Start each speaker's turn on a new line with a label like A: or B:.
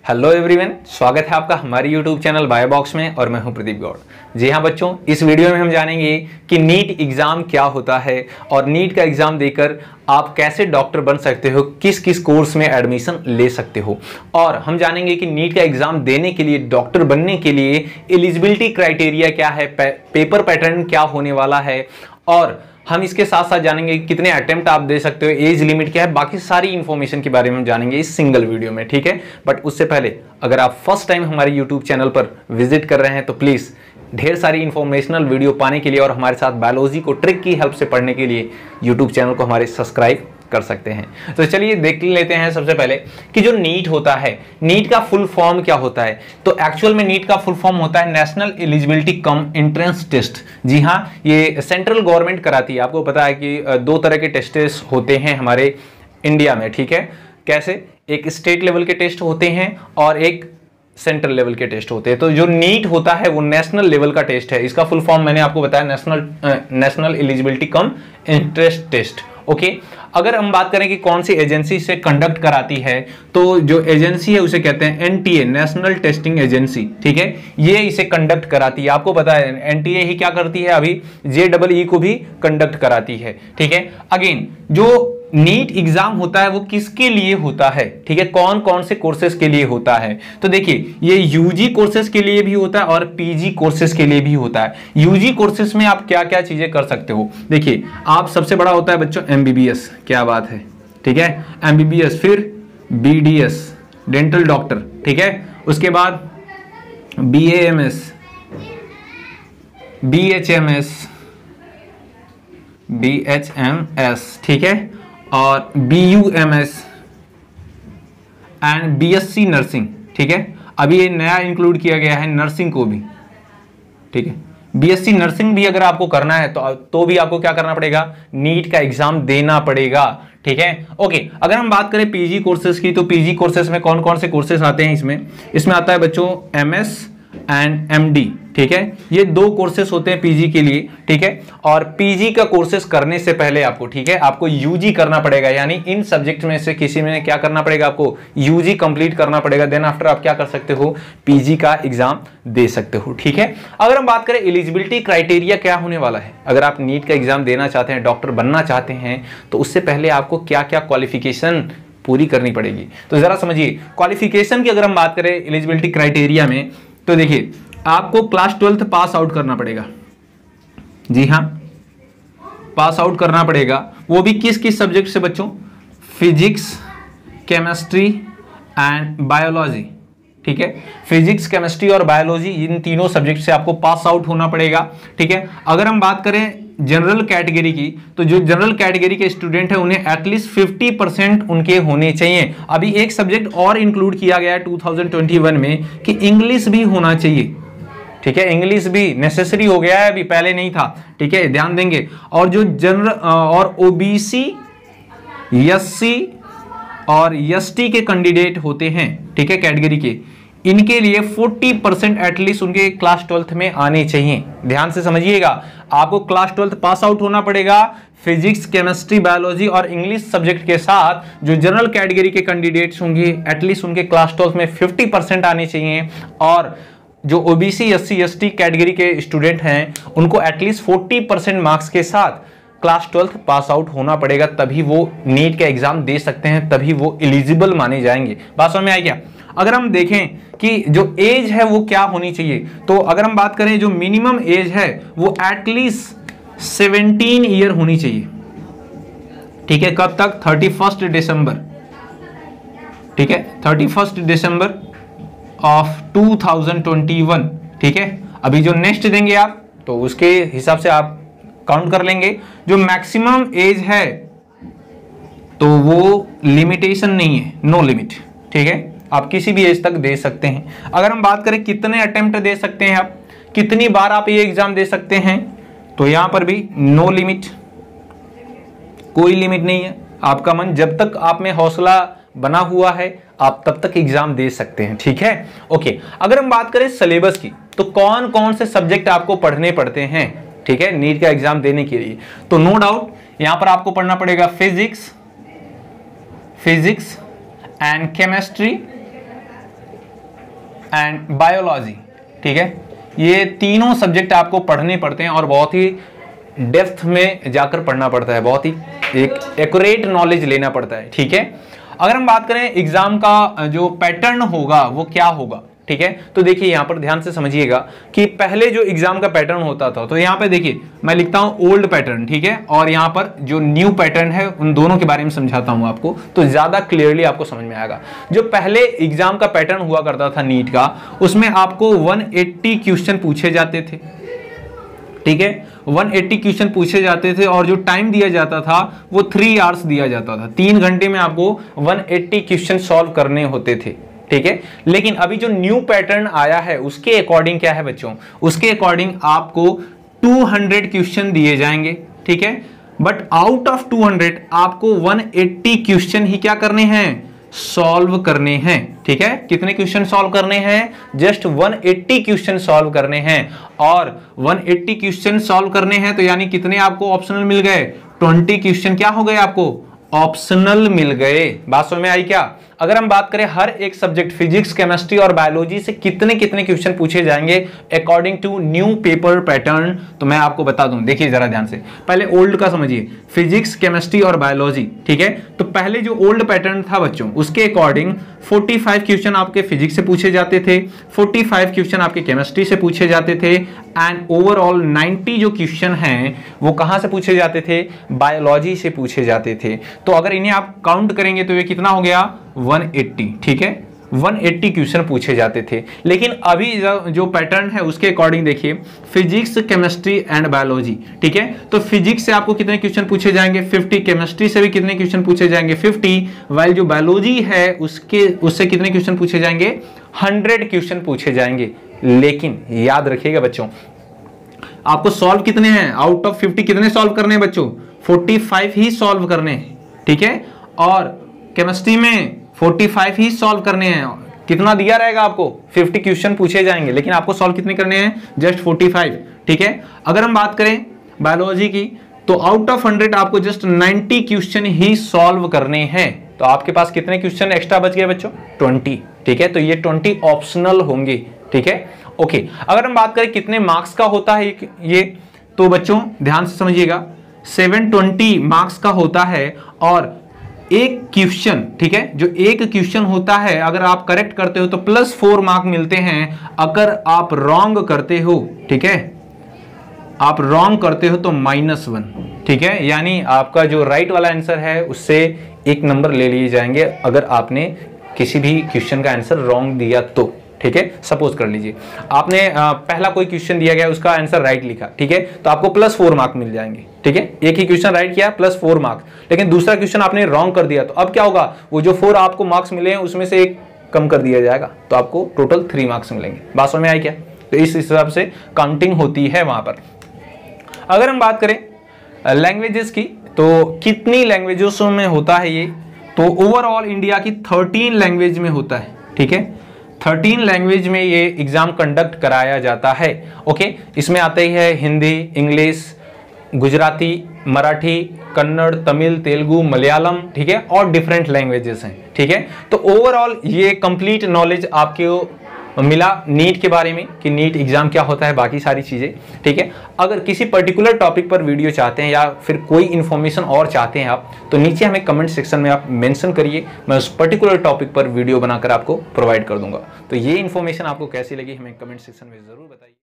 A: Hello everyone, स्वागत है आपका हमारे यूट्यूब चैनल बायोबॉक्स में और मैं हूं प्रदीप गौड़। जी हां बच्चों, इस वीडियो में हम जानेंगे कि नीट एग्जाम क्या होता है और नीट का एग्जाम देकर आप कैसे डॉक्टर बन सकते हो, किस किस कोर्स में एडमिशन ले सकते हो। और हम जानेंगे कि नीट का एग्जाम देने के लिए, डॉक्टर बनने के लिए एलिजिबिलिटी क्राइटेरिया क्या है, पेपर पैटर्न क्या होने वाला है, और हम इसके साथ साथ जानेंगे कितने अटेम्प्ट आप दे सकते हो, एज लिमिट क्या है, बाकी सारी इंफॉर्मेशन के बारे में हम जानेंगे इस सिंगल वीडियो में, ठीक है। बट उससे पहले अगर आप फर्स्ट टाइम हमारे यूट्यूब चैनल पर विजिट कर रहे हैं तो प्लीज ढेर सारी इंफॉर्मेशनल वीडियो पाने के लिए और हमारे साथ बायोलॉजी को ट्रिक की हेल्प से पढ़ने के लिए यूट्यूब चैनल को हमारे सब्सक्राइब कर सकते हैं। तो चलिए देख लेते हैं सबसे पहले कि जो नीट होता है, नीट का फुल फॉर्म क्या होता है। तो एक्चुअल में नीट का फुल फॉर्म होता है national eligibility cum entrance test. जी हाँ, ये सेंट्रल गवर्नमेंट कराती है। आपको पता है कि दो तरह के टेस्टेस होते हैं हमारे इंडिया में, ठीक है। कैसे? एक स्टेट लेवल के टेस्ट होते हैं और एक सेंट्रल लेवल के टेस्ट होते हैं। तो जो नीट होता है वो नेशनल लेवल का टेस्ट है। इसका फुल फॉर्म मैंने आपको बताया, national eligibility cum entrance test. Okay, अगर हम बात करें कि कौन सी एजेंसी से कंडक्ट कराती है, तो जो एजेंसी है उसे कहते हैं एनटीए, नेशनल टेस्टिंग एजेंसी, ठीक है। ये इसे कंडक्ट कराती है। आपको पता है एनटीए ही क्या करती है, अभी जेईई को भी कंडक्ट कराती है, ठीक है। अगेन, जो नीट एग्जाम होता है वो किसके लिए होता है, ठीक है, कौन कौन से कोर्सेज के लिए होता है। तो देखिए, ये यूजी कोर्सेज के लिए भी होता है और पीजी कोर्सेज के लिए भी होता है। यूजी कोर्सेज में आप क्या क्या चीजें कर सकते हो, देखिए, आप सबसे बड़ा होता है बच्चों एमबीबीएस, क्या बात है, ठीक है, एमबीबीएस, फिर बीडीएस, डेंटल डॉक्टर, ठीक है, उसके बाद बीएएमएस, बीएचएमएस, बीएचएमएस, ठीक है, और बीयूएमएस एंड बीएससी नर्सिंग, ठीक है। अभी ये नया इंक्लूड किया गया है नर्सिंग को भी, ठीक है। बीएससी नर्सिंग भी अगर आपको करना है तो भी आपको क्या करना पड़ेगा, नीट का एग्जाम देना पड़ेगा, ठीक है। ओके, अगर हम बात करें पीजी कोर्सेज की, तो पीजी कोर्सेज में कौन कौन से कोर्सेज आते हैं, इसमें आता है बच्चों एमएस एंड एमडी, ठीक है। ये दो कोर्सेज होते हैं पीजी के लिए, ठीक है। और पीजी का कोर्सेज करने से पहले आपको, ठीक है, आपको यूजी करना पड़ेगा, यानी इन सब्जेक्ट में से किसी में क्या करना पड़ेगा, आपको यूजी कंप्लीट करना पड़ेगा। देन आफ्टर आप क्या कर सकते हो, पीजी का एग्जाम दे सकते हो, ठीक है। अगर हम बात करें एलिजिबिलिटी क्राइटेरिया क्या होने वाला है, अगर आप नीट का एग्जाम देना चाहते हैं, डॉक्टर बनना चाहते हैं, तो उससे पहले आपको क्या क्या क्वालिफिकेशन पूरी करनी पड़ेगी। तो जरा समझिए, क्वालिफिकेशन की अगर हम बात करें एलिजिबिलिटी क्राइटेरिया में, तो देखिए, आपको क्लास 12th पास आउट करना पड़ेगा। जी हां, पास आउट करना पड़ेगा। वो भी किस किस सब्जेक्ट से बच्चों, फिजिक्स, केमिस्ट्री एंड बायोलॉजी, ठीक है। फिजिक्स, केमिस्ट्री और बायोलॉजी, इन तीनों सब्जेक्ट से आपको पास आउट होना पड़ेगा, ठीक है। अगर हम बात करें जनरल कैटेगरी की, तो जो जनरल कैटेगरी के स्टूडेंट है उन्हें एटलीस्ट 50% उनके होने चाहिए। अभी एक सब्जेक्ट और इंक्लूड किया गया है 2021 में कि इंग्लिश भी होना चाहिए, ठीक है। इंग्लिश भी नेसेसरी हो गया है, अभी पहले नहीं था, ठीक है, ध्यान देंगे। और जो जनरल और ओबीसी, एससी और एसटी के कैंडिडेट होते हैं, ठीक है, कैटेगरी के, इनके लिए 40% एटलीस्ट उनके क्लास 12th में आने चाहिए। ध्यान से समझिएगा, आपको क्लास 12th पास आउट होना पड़ेगा फिजिक्स, केमिस्ट्री, बायोलॉजी और इंग्लिश सब्जेक्ट के साथ। जो जनरल कैटेगरी के कैंडिडेट्स होंगे एटलीस्ट उनके क्लास 12th में 50% आने चाहिए, और जो ओबीसी, एससी, एसटी कैटेगरी के स्टूडेंट हैं उनको एटलीस्ट 40% मार्क्स के साथ क्लास 12th पास आउट होना पड़ेगा, तभी वो नीट का एग्जाम दे सकते हैं, तभी वो एलिजिबल माने जाएंगे। बात समझ में आई क्या? अगर हम देखें कि जो एज है वो क्या होनी चाहिए, तो अगर हम बात करें जो मिनिमम एज है वो एटलीस्ट 17 ईयर होनी चाहिए, ठीक है। कब तक? 31 दिसंबर, ठीक है, 31 दिसंबर ऑफ 2021, ठीक है। अभी जो नेक्स्ट देंगे आप, तो उसके हिसाब से आप काउंट कर लेंगे। जो मैक्सिमम एज है तो वो लिमिटेशन नहीं है, नो लिमिट, ठीक है, आप किसी भी एज तक दे सकते हैं। अगर हम बात करें कितने अटेम्प्ट दे सकते हैं आप, कितनी बार आप ये एग्जाम दे सकते हैं, तो यहां पर भी नो लिमिट, कोई लिमिट नहीं है। आपका मन जब तक आप में हौसला बना हुआ है आप तब तक एग्जाम दे सकते हैं, ठीक है। ओके, अगर हम बात करें सिलेबस की, तो कौन कौन से सब्जेक्ट आपको पढ़ने पड़ते हैं, ठीक है, नीट का एग्जाम देने के लिए। तो नो डाउट यहां पर आपको पढ़ना पड़ेगा physics and chemistry and biology, ठीक है। ये तीनों सब्जेक्ट आपको पढ़ने पड़ते हैं और बहुत ही डेप्थ में जाकर पढ़ना पड़ता है, बहुत ही एक एक्यूरेट नॉलेज लेना पड़ता है, ठीक है। अगर हम बात करें एग्जाम का जो पैटर्न होगा वो क्या होगा, ठीक है, तो देखिए यहां पर ध्यान से समझिएगा कि पहले जो एग्जाम का पैटर्न होता था, तो यहां पे देखिए मैं लिखता हूं ओल्ड पैटर्न, ठीक है, और यहां पर जो न्यू पैटर्न है उन दोनों के बारे में समझाता हूं आपको, तो ज्यादा क्लियरली आपको समझ में आएगा। जो पहले एग्जाम का पैटर्न हुआ करता था नीट का, उसमें आपको 180 क्वेश्चन पूछे जाते थे, ठीक है, 180 क्वेश्चन पूछे जाते थे और जो टाइम दिया जाता था वो 3 आवर्स दिया जाता था। 3 घंटे में आपको 180 क्वेश्चन सॉल्व करने होते थे, ठीक है। लेकिन अभी जो न्यू पैटर्न आया है उसके अकॉर्डिंग क्या है बच्चों, उसके अकॉर्डिंग आपको 200 क्वेश्चन दिए जाएंगे, ठीक है, बट आउट ऑफ 200 आपको 180 क्वेश्चन ही क्या करने हैं, सॉल्व करने हैं, ठीक है। कितने क्वेश्चन सॉल्व करने हैं, जस्ट 180 क्वेश्चन सॉल्व करने हैं, और 180 क्वेश्चन सॉल्व करने हैं तो यानी कितने आपको ऑप्शनल मिल गए, 20 क्वेश्चन क्या हो गए आपको, ऑप्शनल मिल गए। बात समझ में आई क्या। अगर हम बात करें हर एक सब्जेक्ट फिजिक्स, केमिस्ट्री और बायोलॉजी से कितने कितने क्वेश्चन पूछे जाएंगे according to new paper pattern, तो मैं आपको बता दूं, देखिए जरा ध्यान से, पहले ओल्ड का समझिए, फिजिक्स, केमिस्ट्री और बायोलॉजी, ठीक है। तो पहले जो ओल्ड पैटर्न था बच्चों, उसके अकॉर्डिंग 45 क्वेश्चन आपके फिजिक्स से पूछे जाते थे, 45 क्वेश्चन आपके केमिस्ट्री से पूछे जाते थे, एंड ओवरऑल 90 जो क्वेश्चन हैं वो कहां से पूछे जाते थे, बायोलॉजी से पूछे जाते थे। तो अगर इन्हें आप काउंट करेंगे तो ये कितना हो गया, 180, ठीक है, 180 क्वेश्चन पूछे जाते थे। लेकिन अभी जो पैटर्न है उसके अकॉर्डिंग देखिए, फिजिक्स, केमिस्ट्री एंड बायोलॉजी, ठीक है, तो फिजिक्स से आपको कितने क्वेश्चन पूछे जाएंगे, 50, केमिस्ट्री से भी कितने क्वेश्चन पूछे जाएंगे, 50, वाइल जो बायोलॉजी है उससे कितने क्वेश्चन पूछे जाएंगे, 100 क्वेश्चन पूछे जाएंगे। लेकिन याद रखिएगा बच्चों, आपको सॉल्व कितने हैं, आउट ऑफ 50 कितने सॉल्व करने हैं बच्चों, 45 ही सॉल्व करने हैं, ठीक है, और केमिस्ट्री में 45 ही सॉल्व करने हैं। कितना दिया रहेगा आपको, 50 क्वेश्चन पूछे जाएंगे, लेकिन आपको सॉल्व कितने करने हैं, जस्ट 45, ठीक है। अगर हम बात करें बायोलॉजी की, तो आउट ऑफ 100 आपको जस्ट 90 क्वेश्चन ही सॉल्व करने हैं। तो आपके पास कितने क्वेश्चन एक्स्ट्रा बच गए बच्चों, 20, ठीक है, तो ये 20 ऑप्शनल होंगे, ठीक है, ओके। अगर हम बात करें कितने मार्क्स का होता है ये, तो बच्चों ध्यान से समझिएगा, 720 मार्क्स का होता है, और एक क्वेश्चन, ठीक है, जो एक क्वेश्चन होता है अगर आप करेक्ट करते हो तो +4 मार्क मिलते हैं, अगर आप रॉन्ग करते हो, ठीक है, आप रॉन्ग करते हो तो -1, ठीक है, यानी आपका जो राइट वाला आंसर है उससे 1 नंबर ले लिए जाएंगे अगर आपने किसी भी क्वेश्चन का आंसर रॉन्ग दिया तो, ठीक है। सपोज कर लीजिए आपने पहला कोई क्वेश्चन दिया गया, उसका आंसर राइट लिखा, ठीक है, तो आपको +4 मार्क मिल जाएंगे, ठीक है, एक ही क्वेश्चन राइट किया +4 मार्क, लेकिन दूसरा क्वेश्चन आपने रॉन्ग कर दिया, तो अब क्या होगा, वो जो 4 आपको मार्क्स मिले हैं उसमें से 1 कम कर दिया जाएगा, तो आपको टोटल 3 मार्क्स मिलेंगे। बात समझ में आई क्या। तो इस हिसाब से काउंटिंग होती है वहां पर। अगर हम बात करें लैंग्वेजेस की, तो कितनी लैंग्वेजेस में होता है ये, तो ओवरऑल इंडिया की 13 लैंग्वेज में होता है, ठीक है, 13 लैंग्वेज में ये एग्जाम कंडक्ट कराया जाता है, ओके। इसमें आते ही है हिंदी, इंग्लिश, गुजराती, मराठी, कन्नड़, तमिल, तेलुगु, मलयालम, ठीक है, और डिफरेंट लैंग्वेजेस हैं, ठीक है। तो ओवरऑल ये कंप्लीट नॉलेज आपको मिला नीट के बारे में कि नीट एग्जाम क्या होता है, बाकी सारी चीजें, ठीक है। अगर किसी पर्टिकुलर टॉपिक पर वीडियो चाहते हैं या फिर कोई इन्फॉर्मेशन और चाहते हैं आप, तो नीचे हमें कमेंट सेक्शन में आप मेंशन करिए, मैं उस पर्टिकुलर टॉपिक पर वीडियो बनाकर आपको प्रोवाइड कर दूंगा। तो ये इन्फॉर्मेशन आपको कैसी लगी हमें कमेंट सेक्शन में जरूर बताइए।